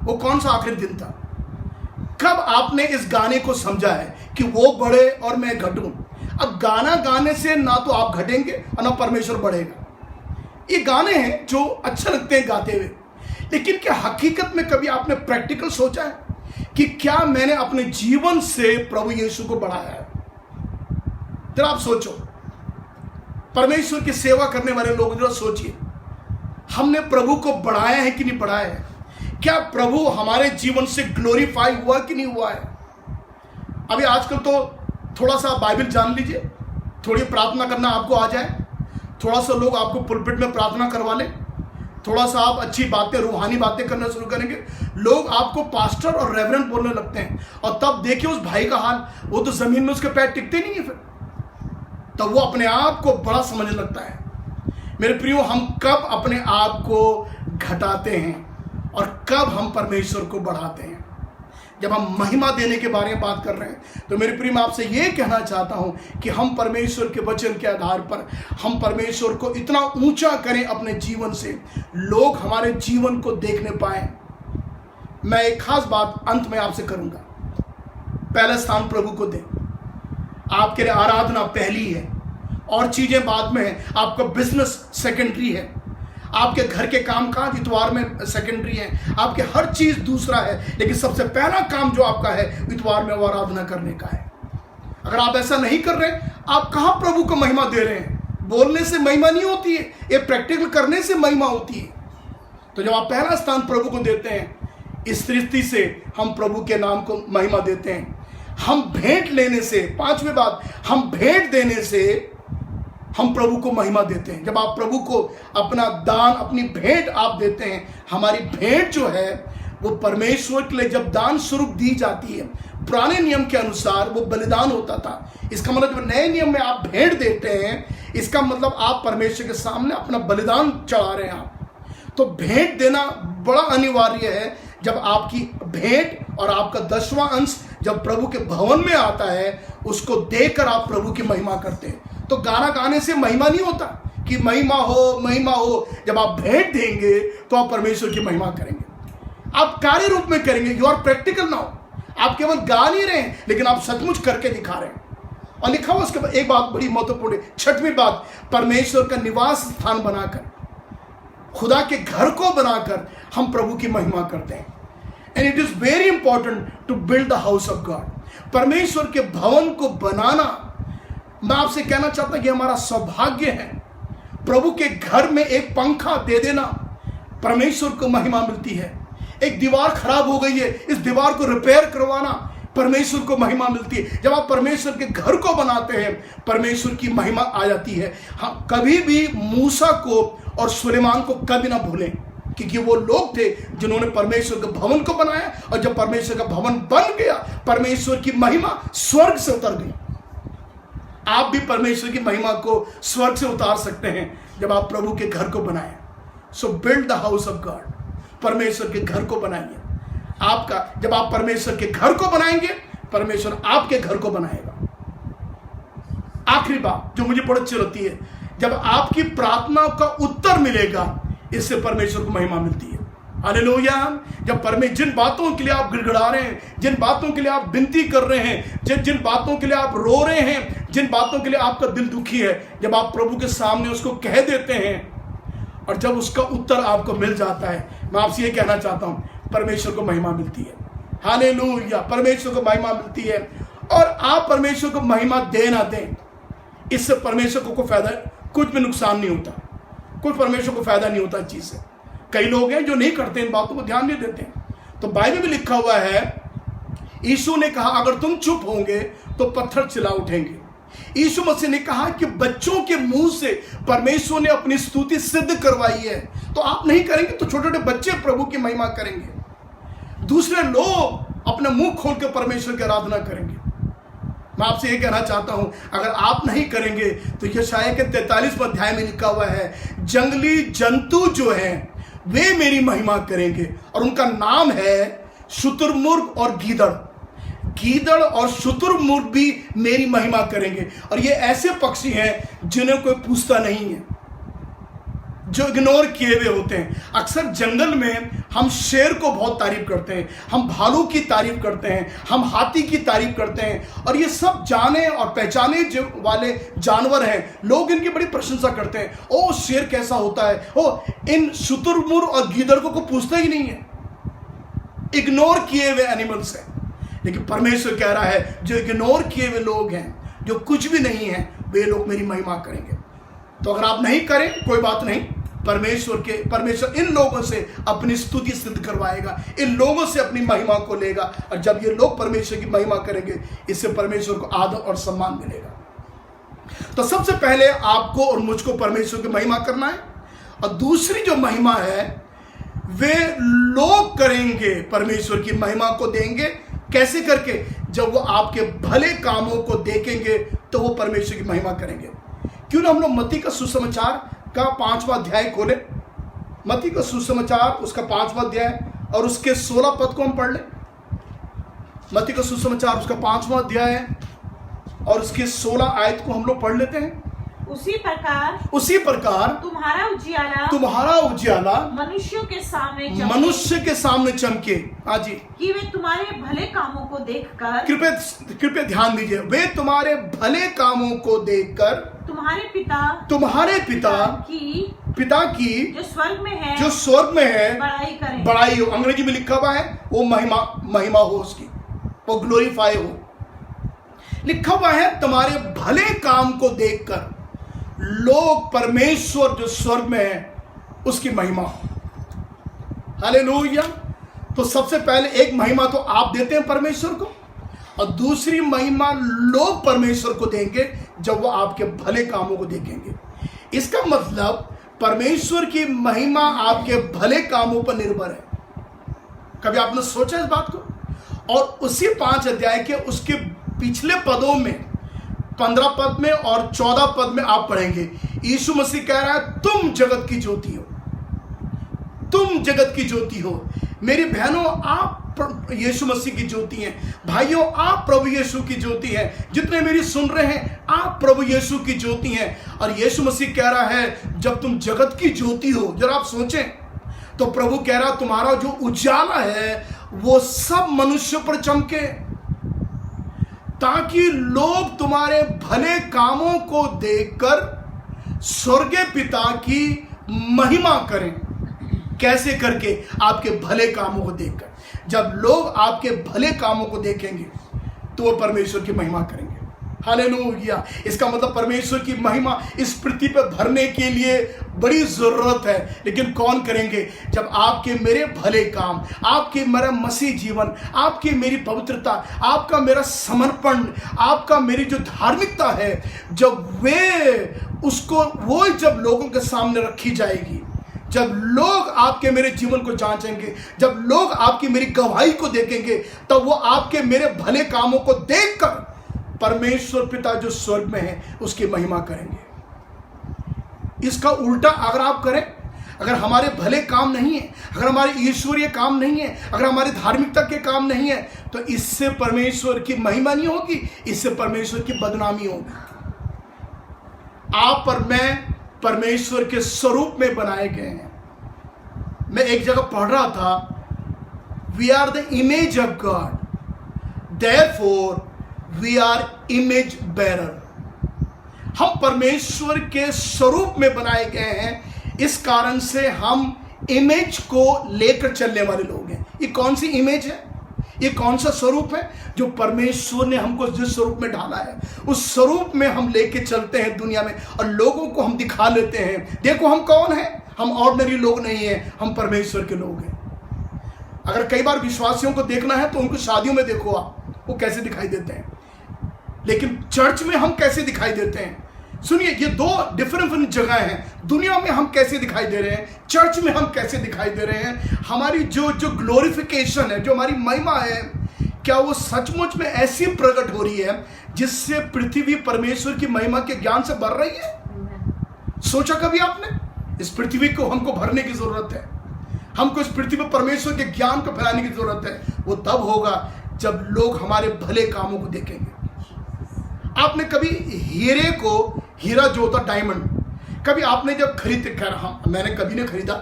वो कौन सा आखिरी दिन था? कब आपने इस गाने को समझा है कि वो बढ़े और मैं घटूं? अब गाना गाने से ना तो आप घटेंगे और ना परमेश्वर बढ़ेगा। ये गाने हैं जो अच्छा लगते हैं गाते हुए, लेकिन क्या हकीकत में कभी आपने प्रैक्टिकल सोचा है कि क्या मैंने अपने जीवन से प्रभु यीशु को बढ़ाया है? जरा आप सोचो, परमेश्वर की सेवा करने वाले लोग जरा सोचिए, हमने प्रभु को बढ़ाया है कि नहीं बढ़ाया है? क्या प्रभु हमारे जीवन से ग्लोरीफाई हुआ कि नहीं हुआ है? अभी आजकल तो थोड़ा सा बाइबल जान लीजिए, थोड़ी प्रार्थना करना आपको आ जाए, थोड़ा सा लोग आपको पुलपिट में प्रार्थना करवा लें, थोड़ा सा आप अच्छी बातें, रूहानी बातें करना शुरू करेंगे, लोग आपको पास्टर और रेवरेंड बोलने लगते हैं। और तब देखिए उस भाई का हाल, वो तो जमीन में उसके पैर टिकते नहीं है। फिर तो वो अपने आप को बड़ा समझने लगता है। मेरे प्रियो, हम कब अपने आप को घटाते हैं और कब हम परमेश्वर को बढ़ाते हैं? जब हम महिमा देने के बारे में बात कर रहे हैं, तो मेरे प्रिय, मैं आपसे ये कहना चाहता हूं कि हम परमेश्वर के वचन के आधार पर हम परमेश्वर को इतना ऊंचा करें अपने जीवन से, लोग हमारे जीवन को देखने पाए। मैं एक खास बात अंत में आपसे करूंगा। पहला स्थान प्रभु को दें। आपके लिए आराधना पहली है और चीजें बाद में है। आपका बिजनेस सेकेंडरी है, आपके घर के कामकाज इतवार में सेकेंडरी है, आपके हर चीज दूसरा है, लेकिन सबसे पहला काम जो आपका है इतवार में वो आराधना करने का है। अगर आप ऐसा नहीं कर रहे, आप कहां प्रभु को महिमा दे रहे हैं? बोलने से महिमा नहीं होती है, ये प्रैक्टिकल करने से महिमा होती है। तो जब आप पहला स्थान प्रभु को देते हैं, इस दृष्टि से हम प्रभु के नाम को महिमा देते हैं। हम भेंट लेने से, पांचवी बात, हम भेंट देने से हम प्रभु को महिमा देते हैं। जब आप प्रभु को अपना दान, अपनी भेंट आप देते हैं, हमारी भेंट जो है वो परमेश्वर के लिए जब दान स्वरूप दी जाती है, पुराने नियम के अनुसार वो बलिदान होता था। इसका मतलब जब नए नियम में आप भेंट देते हैं, इसका मतलब आप परमेश्वर के सामने अपना बलिदान चढ़ा रहे हैं। तो भेंट देना बड़ा अनिवार्य है। जब आपकी भेंट और आपका 10वां अंश जब प्रभु के भवन में आता है, उसको देकर आप प्रभु की महिमा करते हैं। तो गाना गाने से महिमा नहीं होता कि महिमा हो, महिमा हो। जब आप भेंट देंगे तो आप परमेश्वर की महिमा करेंगे, आप कार्य रूप में करेंगे। You are practical now. आप केवल गा नहीं रहे हैं, लेकिन आप सचमुच करके दिखा रहे हैं। और लिखा हुआ उसके बाद एक बात बड़ी महत्वपूर्ण है, 6वीं बात, परमेश्वर का निवास स्थान बनाकर। खुदा के घर को बनाकर हम प्रभु की महिमा करते हैं। And it is very important to build the house of God. परमेश्वर के भवन को बनाना, मैं आपसे कहना चाहता हूं कि हमारा सौभाग्य है। प्रभु के घर में एक पंखा दे देना, परमेश्वर को महिमा मिलती है। एक दीवार खराब हो गई है, इस दीवार को रिपेयर करवाना, परमेश्वर को महिमा मिलती है। जब आप परमेश्वर के घर को बनाते हैं, परमेश्वर की महिमा आ जाती है। हम कभी भी मूसा को और सुलेमान को कभी ना भूलें, क्योंकि वो लोग थे जिन्होंने परमेश्वर के भवन को बनाया, और जब परमेश्वर का भवन बन गया, परमेश्वर की महिमा स्वर्ग से उतर गई। आप भी परमेश्वर की महिमा को स्वर्ग से उतार सकते हैं जब आप प्रभु के घर को बनाएं। सो build the house of God, परमेश्वर के घर को बनाइए। आपका जब आप परमेश्वर के घर को बनाएंगे, परमेश्वर आपके घर को बनाएगा। आखिरी बात जो मुझे बड़ी अच्छी लगती है, जब आपकी प्रार्थना का उत्तर मिलेगा, इससे परमेश्वर को महिमा मिलती है। हालेलुया। जब जिन बातों के लिए आप गिड़गिड़ा रहे हैं, जिन बातों के लिए आप विनती कर रहे हैं, जिन बातों के लिए आप रो रहे हैं, जिन बातों के लिए आपका दिल दुखी है, जब आप प्रभु के सामने उसको कह देते हैं और जब उसका उत्तर आपको मिल जाता है, मैं आपसे ये कहना चाहता हूं, परमेश्वर को महिमा मिलती है। हालेलुया। परमेश्वर को महिमा मिलती है। और आप परमेश्वर को महिमा दे ना दें, इससे परमेश्वर को कोई फायदा, कुछ भी नुकसान नहीं होता, कुछ परमेश्वर को फायदा नहीं होता इस चीज से। कई लोग हैं जो नहीं करते, इन बातों को ध्यान नहीं देते। तो बाइबल में लिखा हुआ है, यीशु ने कहा अगर तुम चुप होंगे तो पत्थर चिल्ला उठेंगे। यीशु मसीह ने कहा कि बच्चों के मुंह से परमेश्वर ने अपनी स्तुति सिद्ध करवाई है, तो आप नहीं करेंगे तो छोटे छोटे बच्चे प्रभु की महिमा करेंगे। दूसरे लोग अपने मुंह खोल के परमेश्वर की आराधना करेंगे। मैं आपसे ये कहना चाहता हूं, अगर आप नहीं करेंगे तो यशायाह के 43वें अध्याय में लिखा हुआ है, जंगली जंतु जो हैं वे मेरी महिमा करेंगे, और उनका नाम है शुतुरमुर्ग और गीदड़। गीदड़ और शुतुरमुर्ग भी मेरी महिमा करेंगे। और ये ऐसे पक्षी हैं जिन्हें कोई पूछता नहीं है, जो इग्नोर किए हुए होते हैं। अक्सर जंगल में हम शेर को बहुत तारीफ करते हैं, हम भालू की तारीफ करते हैं, हम हाथी की तारीफ करते हैं, और ये सब जाने और पहचाने जो वाले जानवर हैं। लोग इनकी बड़ी प्रशंसा करते हैं, ओ शेर कैसा होता है, ओ इन शुतुरमुर्ग और गीदड़ को पूछता ही नहीं है, इग्नोर किए हुए एनिमल्स हैं। लेकिन परमेश्वर कह रहा है, जो इग्नोर किए हुए लोग हैं, जो कुछ भी नहीं है, वे लोग मेरी महिमा करेंगे। तो अगर आप नहीं करें कोई बात नहीं, परमेश्वर इन लोगों से अपनी स्तुति सिद्ध करवाएगा, इन लोगों से अपनी महिमा को लेगा। और जब ये लोग परमेश्वर की महिमा करेंगे, इससे परमेश्वर को आदर और सम्मान मिलेगा। तो सबसे पहले आपको और मुझको परमेश्वर की महिमा करना है। और दूसरी जो महिमा है, वे लोग करेंगे, परमेश्वर की महिमा को देंगे। कैसे करके? जब वो आपके भले कामों को देखेंगे तो वो परमेश्वर की महिमा करेंगे। क्यों ना हम लोग मत्ती का सुसमाचार का 5वां अध्याय खोले। मत्ती का सुसमाचार उसका 5वां अध्याय और उसके 16 पद को हम पढ़ लें। मत्ती का सुसमाचार उसका 5वां अध्याय है और उसके 16 आयत को हम लोग पढ़ लेते हैं। उसी प्रकार तुम्हारा उजियाला मनुष्य के सामने चमके। हाँ जी, कि वे तुम्हारे भले कामों को देखकर, कृपया ध्यान दीजिए, वे तुम्हारे भले कामों को देखकर तुम्हारे पिता की जो स्वर्ग में है बड़ाई हो। अंग्रेजी में लिखा हुआ है वो महिमा हो, उसकी वो ग्लोरीफाई हो। लिखा हुआ है तुम्हारे भले काम को देखकर लोग परमेश्वर जो स्वर्ग में है उसकी महिमा हो। हालेलुया। तो सबसे पहले एक महिमा तो आप देते हैं परमेश्वर को, और दूसरी महिमा लोग परमेश्वर को देंगे जब वो आपके भले कामों को देखेंगे। इसका मतलब परमेश्वर की महिमा आपके भले कामों पर निर्भर है। कभी आपने सोचा इस बात को? और उसी 5 अध्याय के उसके पिछले पदों में 15 पद में और 14 पद में आप पढ़ेंगे, यीशु मसीह कह रहा है तुम जगत की ज्योति हो, तुम जगत की ज्योति हो। मेरी बहनों, आप यीशु मसीह की ज्योति हैं। भाइयों, आप प्रभु यीशु की ज्योति हैं। जितने मेरी सुन रहे हैं, आप प्रभु यीशु की ज्योति हैं। और यीशु मसीह कह रहा है जब तुम जगत की ज्योति हो, जरा आप सोचें, तो प्रभु कह रहा तुम्हारा जो उजाला है वो सब मनुष्य पर चमके, ताकि लोग तुम्हारे भले कामों को देखकर स्वर्गीय पिता की महिमा करें। कैसे करके? आपके भले कामों को देखकर। जब लोग आपके भले कामों को देखेंगे तो वो परमेश्वर की महिमा करेंगे। हालेलुया। इसका मतलब परमेश्वर की महिमा इस पृथ्वी पर भरने के लिए बड़ी जरूरत है, लेकिन कौन करेंगे? जब आपके मेरे भले काम, आपके मेरा मसीह जीवन, आपकी मेरी पवित्रता, आपका मेरा समर्पण, आपका मेरी जो धार्मिकता है, जब वो जब लोगों के सामने रखी जाएगी, जब लोग आपके मेरे जीवन को जांचेंगे, जब लोग आपकी मेरी गवाही को देखेंगे, तब वो आपके मेरे भले कामों को देखकर परमेश्वर पिता जो स्वर्ग में है उसकी महिमा करेंगे। इसका उल्टा अगर आप करें, अगर हमारे भले काम नहीं है, अगर हमारे ईश्वरीय काम नहीं है, अगर हमारी धार्मिकता के काम नहीं है, तो इससे परमेश्वर की महिमा नहीं होगी, इससे परमेश्वर की बदनामी होगी। आप और मैं परमेश्वर के स्वरूप में बनाए गए हैं। मैं एक जगह पढ़ रहा था, we are the image of God, therefore we are image bearer. हम परमेश्वर के स्वरूप में बनाए गए हैं, इस कारण से हम इमेज को लेकर चलने वाले लोग हैं। ये कौन सी इमेज है? ये कौन सा स्वरूप है? जो परमेश्वर ने हमको जिस स्वरूप में ढाला है, उस स्वरूप में हम लेके चलते हैं दुनिया में, और लोगों को हम दिखा लेते हैं, देखो हम कौन हैं। हम ऑर्डिनरी लोग नहीं हैं, हम परमेश्वर के लोग हैं। अगर कई बार विश्वासियों को देखना है तो उनको शादियों में देखो आप, वो कैसे दिखाई देते हैं, लेकिन चर्च में हम कैसे दिखाई देते हैं। सुनिए, ये दो डिफरेंट जगह हैं। दुनिया में हम कैसे दिखाई दे रहे हैं, चर्च में हम कैसे दिखाई दे रहे हैं। हमारी जो ग्लोरिफिकेशन है, जो हमारी महिमा है, क्या वो सचमुच में ऐसी प्रकट हो रही है जिससे पृथ्वी परमेश्वर की महिमा के ज्ञान से भर रही है? सोचा कभी आपने? इस पृथ्वी को हमको भरने की जरूरत है, हमको इस पृथ्वी पर परमेश्वर के ज्ञान को फैलाने की जरूरत है। वो तब होगा जब लोग हमारे भले कामों को देखेंगे। आपने कभी हीरे को, हीरा जो होता डायमंड, कभी आपने जब खरीदते, खैर हाँ मैंने कभी नहीं खरीदा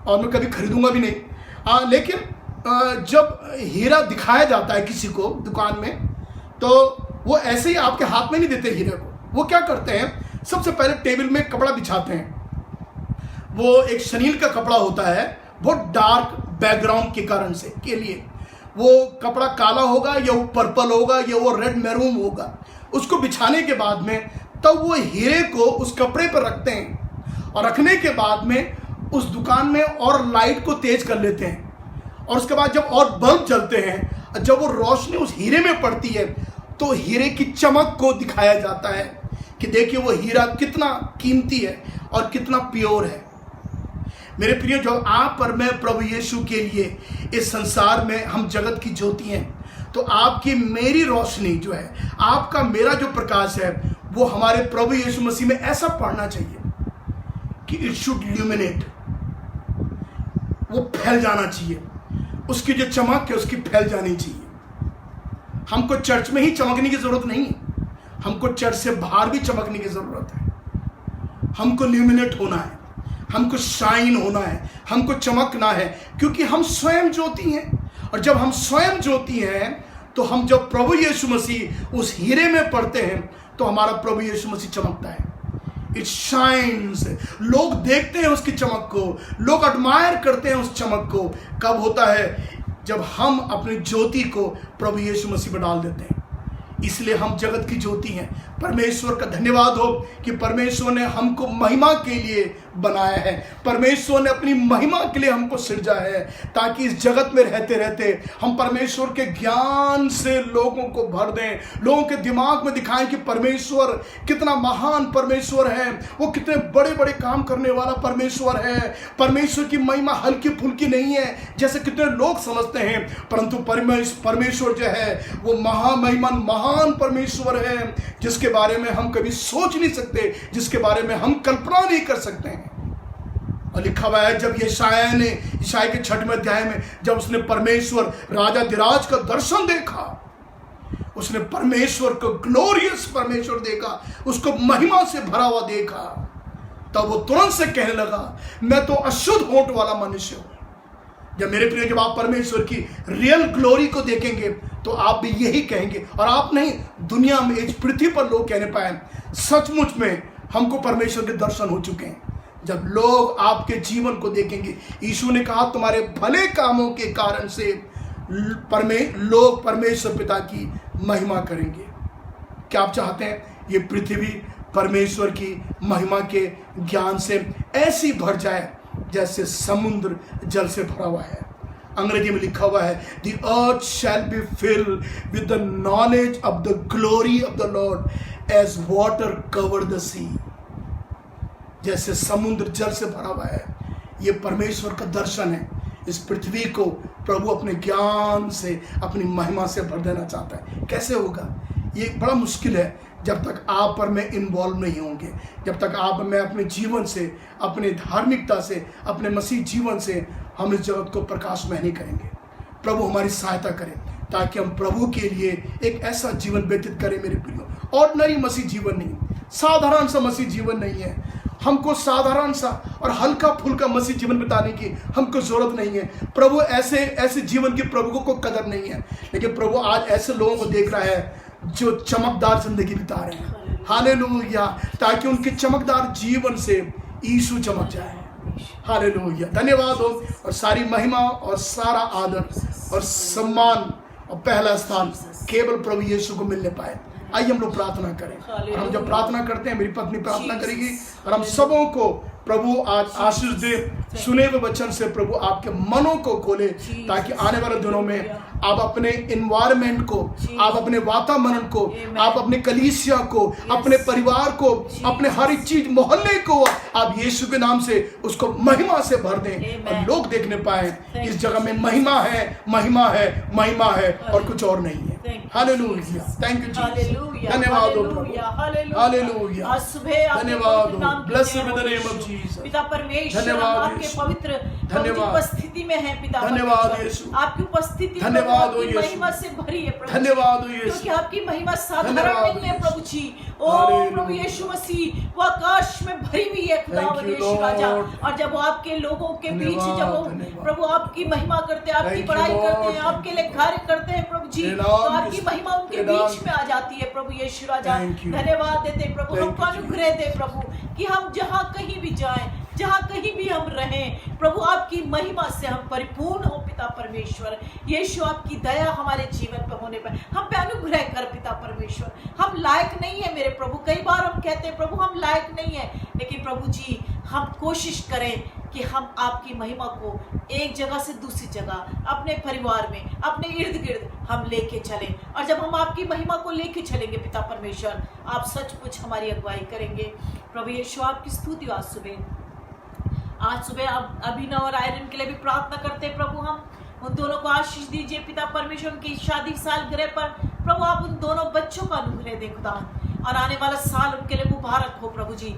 और मैं कभी खरीदूंगा भी नहीं, लेकिन जब हीरा दिखाया जाता है किसी को दुकान में, तो वो ऐसे ही आपके हाथ में नहीं देते हीरे को। वो क्या करते हैं, सबसे पहले टेबल में कपड़ा बिछाते हैं। वो एक शनील का कपड़ा होता है, बहुत डार्क बैकग्राउंड के कारण से के लिए वो कपड़ा काला होगा या वो पर्पल होगा या वो रेड मैरून होगा। उसको बिछाने के बाद में तब वो हीरे को उस कपड़े पर रखते हैं, और रखने के बाद में उस दुकान में और लाइट को तेज कर लेते हैं, और उसके बाद जब और बल्ब जलते हैं, जब वो रोशनी उस हीरे में पड़ती है तो हीरे की चमक को दिखाया जाता है कि देखिए वो हीरा कितना कीमती है और कितना प्योर है। मेरे प्रिय, जो आप और मैं प्रभु यीशु के लिए इस संसार में हम जगत की ज्योति हैं, तो आपकी मेरी रोशनी जो है, आपका मेरा जो प्रकाश है, वो हमारे प्रभु यीशु मसीह में ऐसा पड़ना चाहिए कि इट शुड ल्यूमिनेट, वो फैल जाना चाहिए। उसकी जो चमक है उसकी फैल जानी चाहिए। हमको चर्च में ही चमकने की जरूरत नहीं, हमको चर्च से बाहर भी चमकने की जरूरत है। हमको ल्यूमिनेट होना है, हमको शाइन होना है, हमको चमकना है, क्योंकि हम स्वयं ज्योति हैं। और जब हम स्वयं ज्योति हैं, तो हम जब प्रभु यीशु मसीह उस हीरे में पड़ते हैं, तो हमारा प्रभु यीशु मसीह चमकता है। It shines. लोग देखते हैं उसकी चमक को, लोग एडमायर करते हैं उस चमक को। कब होता है? जब हम अपनी ज्योति को प्रभु यीशु मसीह पर डाल देते हैं। इसलिए हम जगत की ज्योति हैं। परमेश्वर का धन्यवाद हो कि परमेश्वर ने हमको महिमा के लिए बनाया है। परमेश्वर ने अपनी महिमा के लिए हमको सृजा है, ताकि इस जगत में रहते रहते हम परमेश्वर के ज्ञान से लोगों को भर दें, लोगों के दिमाग में दिखाएं कि परमेश्वर कितना महान परमेश्वर है, वो कितने बड़े बड़े काम करने वाला परमेश्वर है। परमेश्वर की महिमा हल्की फुल्की नहीं है जैसे कितने लोग समझते हैं, परंतु परमेश्वर जो है वो महामहिमन महान परमेश्वर है, जिसके बारे में हम कभी सोच नहीं सकते, जिसके बारे में हम कल्पना नहीं कर सकते हैं। और लिखा हुआ है, जब यशायाह ने, यशायाह के 6वें अध्याय में, जब उसने परमेश्वर राजाधिराज का दर्शन देखा, उसने परमेश्वर को ग्लोरियस परमेश्वर देखा, उसको महिमा से भरा हुआ देखा, तब वो तुरंत से कहने लगा, मैं तो अशुद्ध होंठ वाला मनुष्य हूं। जब मेरे प्रिय, जब आप परमेश्वर की रियल ग्लोरी को देखेंगे तो आप भी यही कहेंगे, और आप नहीं, दुनिया में, इस पृथ्वी पर लोग कहने पाए, सचमुच में हमको परमेश्वर के दर्शन हो चुके हैं। जब लोग आपके जीवन को देखेंगे, यीशु ने कहा तुम्हारे भले कामों के कारण से लोग परमेश्वर पिता की महिमा करेंगे। क्या आप चाहते हैं ये पृथ्वी परमेश्वर की महिमा के ज्ञान से ऐसी भर जाए जैसे समुद्र जल से भरा हुआ है? अंग्रेजी में लिखा हुआ है, The earth shall be filled with the knowledge of the glory of the Lord as water covered the sea। जैसे समुद्र जल से भरा हुआ है, ये परमेश्वर का दर्शन है। इस पृथ्वी को प्रभु अपने ज्ञान से, अपनी महिमा से भर देना चाहता है। कैसे होगा? ये बड़ा मुश्किल है जब तक आप और मैं इन्वॉल्व नहीं होंगे, जब तक आप और मैं अपने जीवन से, अपने धार्मिकता से, अपने मसीह जीवन से हम इस जगत को प्रकाशमय नहीं करेंगे। प्रभु हमारी सहायता करें ताकि हम प्रभु के लिए एक ऐसा जीवन व्यतीत करें। मेरे प्रियो, ऑर्डिनरी मसीह जीवन नहीं, साधारण सा मसीह जीवन नहीं है। हमको साधारण सा और हल्का फुल्का मसीह जीवन बिताने की हमको जरूरत नहीं है। प्रभु ऐसे जीवन की प्रभु को कदर नहीं है, लेकिन प्रभु आज ऐसे लोगों को देख रहा है जो चमकदार जिंदगी बिता रहे हैं। हालेलुया, ताकि उनके चमकदार जीवन से यीशु चमक जाए। हालेलुया, धन्यवाद हो और सारी महिमा और सारा आदर और सम्मान और पहला स्थान केवल प्रभु यीशु को मिलने पाए। आइए हम लोग प्रार्थना करें, और हम जब प्रार्थना करते हैं, मेरी पत्नी प्रार्थना करेगी और हम सबों को प्रभु आज आशीष दे। सुने हुए वचन से प्रभु आपके मनों को खोले, ताकि आने वाले दिनों में आप अपने इन्वायरमेंट को, आप अपने वातावरण को, आप अपने कलीसिया को, अपने परिवार को, अपने हर एक चीज, मोहल्ले को आप यीशु के नाम से उसको महिमा से भर दें और लोग देखने पाए इस जगह में महिमा है, महिमा है, महिमा है और कुछ और नहीं है। हालेलुया, थैंक यू जीसस, धन्यवाद हो प्रभु, हालेलुया, धन्यवाद हो, blessed be the name of Jesus. पिता परमेश्वर, हम आपके पवित्र उपस्थिति में हैं पिता। धन्यवाद यीशु, आपकी उपस्थिति धन्यवाद हो यीशु, महिमा से भरी है प्रभु। धन्यवाद हो यीशु, क्योंकि आपकी महिमा साधारण नहीं है प्रभु जी। ओ प्रभु यीशु मसीह, वो आकाश में भरी हुई है खुदावंद यीशु राजा। और जब वो आपके लोगों के बीच, जब वो प्रभु आपकी महिमा करते हैं, आपकी बड़ाई करते हैं, आपके लिए कार्य करते हैं प्रभु जी, तो आपकी महिमा उनके बीच में आ जाती है प्रभु यीशु राजा। धन्यवाद देते प्रभु, हमको अनुग्रह दे प्रभु कि हम जहाँ कहीं भी जाएं, जहाँ कहीं भी हम रहें प्रभु, आपकी महिमा से हम परिपूर्ण हो पिता परमेश्वर। यीशु, आपकी दया हमारे जीवन पर होने पर हम पे अनुग्रह कर पिता परमेश्वर। हम लायक नहीं है मेरे प्रभु, कई बार हम कहते हैं प्रभु हम लायक नहीं है, लेकिन प्रभु जी हम कोशिश करें कि हम आपकी महिमा को एक जगह से दूसरी जगह, अपने परिवार में, अपने इर्द गिर्द हम लेके चलें। और जब हम आपकी महिमा को लेके चलेंगे पिता परमेश्वर, आप सचमुच हमारी अगुवाई करेंगे प्रभु यीशु। आपकी स्तुति आज सुबह आप अभिनव और आयरन के लिए भी प्रार्थना करते हैं प्रभु। हम उन दोनों को आशीष दीजिए पिता परमेश्वर, उनकी शादी सालगिरह पर प्रभु आप उन दोनों बच्चों का अनुग्रह दे खुदा, और आने वाला साल उनके लिए मुबारक हो प्रभु जी।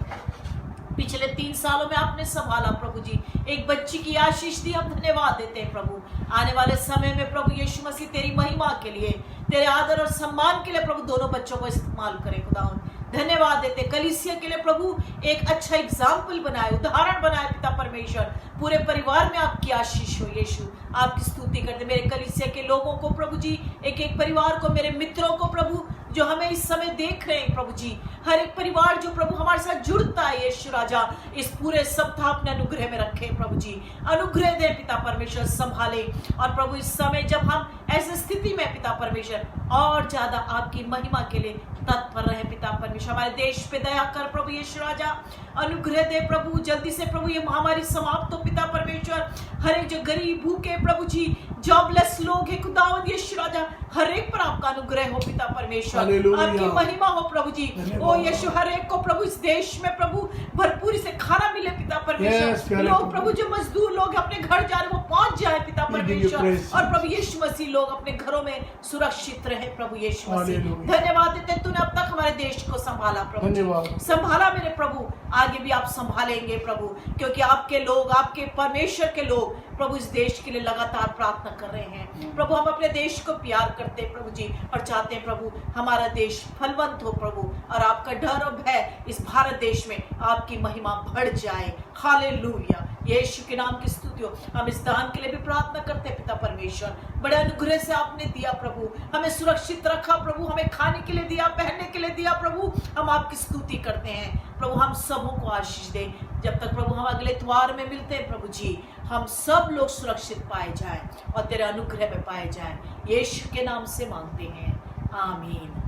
पिछले 3 सालों में आपने संभाला प्रभु जी, एक बच्ची की आशीष दी, हम धन्यवाद देते हैं प्रभु। आने वाले समय में प्रभु यीशु मसीह तेरी महिमा के लिए, तेरे आदर और सम्मान के लिए प्रभु दोनों बच्चों को इस्तेमाल करें खुदा। धन्यवाद देते कलीसिया के लिए प्रभु, एक अच्छा एग्जाम्पल बनाए, उदाहरण बनाए पिता परमेश्वर। पूरे परिवार में आपकी आशीष हो यीशु, आपकी स्तुति करते मेरे कलीसिया के लोगों को प्रभु जी, एक एक परिवार को, मेरे मित्रों को प्रभु जो हमें इस समय देख रहे हैं प्रभु जी, हर एक परिवार जो प्रभु हमारे साथ जुड़ता है यीशु राजा, इस पूरे सप्ताह अपने अनुग्रह में रखे प्रभु जी। अनुग्रह दे पिता परमेश्वर, संभाले। और प्रभु इस समय जब हम ऐसी स्थिति में पिता परमेश्वर और ज्यादा आपकी महिमा के लिए तत्पर रहे पिता परमेश्वर। हमारे देश पे दया कर प्रभु यीशु राजा, अनुग्रह दे प्रभु, जल्दी से प्रभु ये महामारी समाप्त हो पिता परमेश्वर। हर एक जो गरीब भूखे प्रभु जी, जॉबलेस लोग है खुदावंद यीशु राजा, हर एक पर आपका अनुग्रह हो पिता परमेश्वर, आपकी महिमा हो प्रभु जी। ओ यीशु, हर एक को प्रभु इस देश में प्रभु भरपूरी से खाना मिले पिता परमेश्वर। लोग प्रभु जो मजदूर लोग अपने घर जा रहे वो पहुंच जाए पिता परमेश्वर, और प्रभु यीशु मसीह लोग अपने घरों में सुरक्षित रहे प्रभु यीशु मसीह। धन्यवाद देते तूने अब तक हमारे देश को संभाला प्रभु, संभाला मेरे प्रभु, आगे भी आप संभालेंगे प्रभु, क्योंकि आपके लोग, आपके परमेश्वर के लोग प्रभु इस देश के लिए लगातार प्रार्थना कर रहे हैं प्रभु। हम अपने देश को प्यार करते हैं प्रभु जी, और चाहते हैं प्रभु हमारा देश फलवंत हो प्रभु, और आपका डर और भय इस भारत देश में आपकी महिमा बढ़ जाए। हालेलुया, यीशु के नाम की स्तुति हो। हम इस दान के लिए भी प्रार्थना करते हैं पिता परमेश्वर, बड़े अनुग्रह से आपने दिया प्रभु, हमें सुरक्षित रखा प्रभु, हमें खाने के लिए दिया, पहनने के लिए दिया प्रभु, हम आपकी स्तुति करते हैं। प्रभु हम सबों को आशीष दे। जब तक प्रभु हम अगले इतवार में मिलते हैं प्रभु जी, हम सब लोग सुरक्षित पाए जाएं और तेरे अनुग्रह में पाए जाएं। यीशु के नाम से मांगते हैं, आमीन।